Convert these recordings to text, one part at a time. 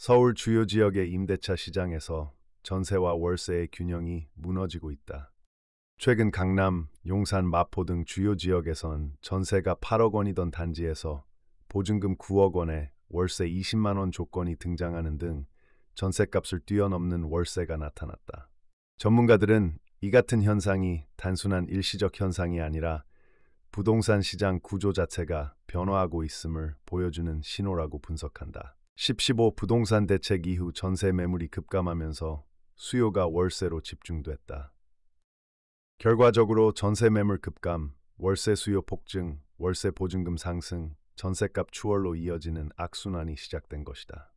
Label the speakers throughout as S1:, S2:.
S1: 서울 주요 지역의 임대차 시장에서 전세와 월세의 균형이 무너지고 있다. 최근 강남, 용산, 마포 등 주요 지역에선 전세가 8억 원이던 단지에서 보증금 9억 원에 월세 20만 원 조건이 등장하는 등 전세값을 뛰어넘는 월세가 나타났다. 전문가들은 이 같은 현상이 단순한 일시적 현상이 아니라 부동산 시장 구조 자체가 변화하고 있음을 보여주는 신호라고 분석한다. 10.15 부동산 대책 이후 전세 매물이 급감하면서 수요가 월세로 집중됐다. 결과적으로 전세 매물 급감, 월세 수요 폭증, 월세 보증금 상승, 전세값 추월로 이어지는 악순환이 시작된 것이다.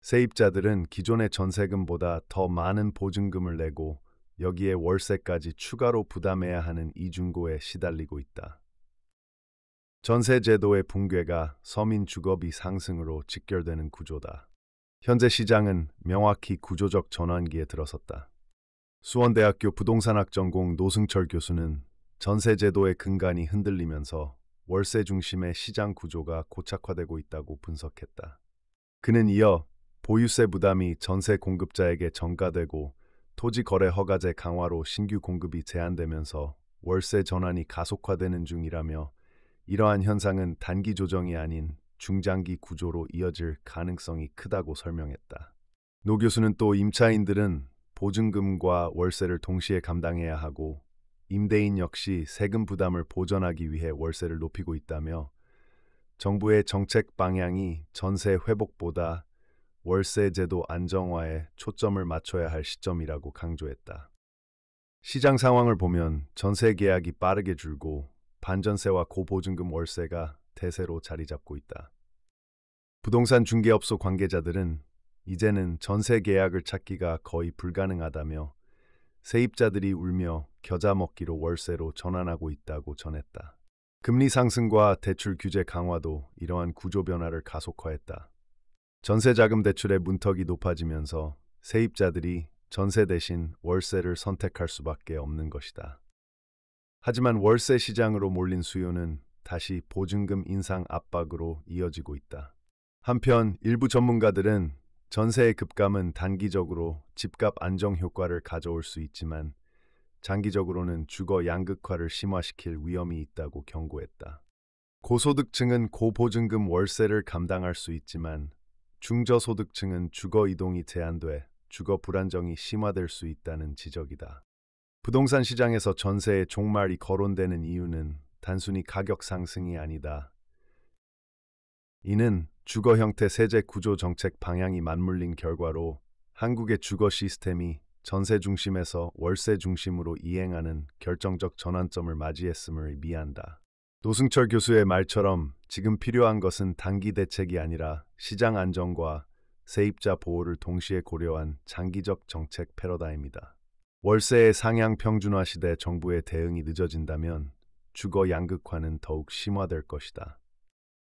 S1: 세입자들은 기존의 전세금보다 더 많은 보증금을 내고 여기에 월세까지 추가로 부담해야 하는 이중고에 시달리고 있다. 전세 제도의 붕괴가 서민 주거비 상승으로 직결되는 구조다. 현재 시장은 명확히 구조적 전환기에 들어섰다. 수원대학교 부동산학 전공 노승철 교수는 전세 제도의 근간이 흔들리면서 월세 중심의 시장 구조가 고착화되고 있다고 분석했다. 그는 이어 보유세 부담이 전세 공급자에게 전가되고 토지 거래 허가제 강화로 신규 공급이 제한되면서 월세 전환이 가속화되는 중이라며 이러한 현상은 단기 조정이 아닌 중장기 구조로 이어질 가능성이 크다고 설명했다. 노 교수는 또 임차인들은 보증금과 월세를 동시에 감당해야 하고 임대인 역시 세금 부담을 보전하기 위해 월세를 높이고 있다며 정부의 정책 방향이 전세 회복보다 월세 제도 안정화에 초점을 맞춰야 할 시점이라고 강조했다. 시장 상황을 보면 전세 계약이 빠르게 줄고 반전세와 고보증금 월세가 대세로 자리 잡고 있다. 부동산 중개업소 관계자들은 이제는 전세 계약을 찾기가 거의 불가능하다며 세입자들이 울며 겨자 먹기로 월세로 전환하고 있다고 전했다. 금리 상승과 대출 규제 강화도 이러한 구조 변화를 가속화했다. 전세자금 대출의 문턱이 높아지면서 세입자들이 전세 대신 월세를 선택할 수밖에 없는 것이다. 하지만 월세 시장으로 몰린 수요는 다시 보증금 인상 압박으로 이어지고 있다. 한편 일부 전문가들은 전세의 급감은 단기적으로 집값 안정 효과를 가져올 수 있지만 장기적으로는 주거 양극화를 심화시킬 위험이 있다고 경고했다. 고소득층은 고보증금 월세를 감당할 수 있지만 중저소득층은 주거 이동이 제한돼 주거 불안정이 심화될 수 있다는 지적이다. 부동산 시장에서 전세의 종말이 거론되는 이유는 단순히 가격 상승이 아니다. 이는 주거 형태 세제 구조 정책 방향이 맞물린 결과로 한국의 주거 시스템이 전세 중심에서 월세 중심으로 이행하는 결정적 전환점을 맞이했음을 의미한다. 노승철 교수의 말처럼 지금 필요한 것은 단기 대책이 아니라 시장 안정과 세입자 보호를 동시에 고려한 장기적 정책 패러다임이다. 월세의 상향 평준화 시대 정부의 대응이 늦어진다면 주거 양극화는 더욱 심화될 것이다.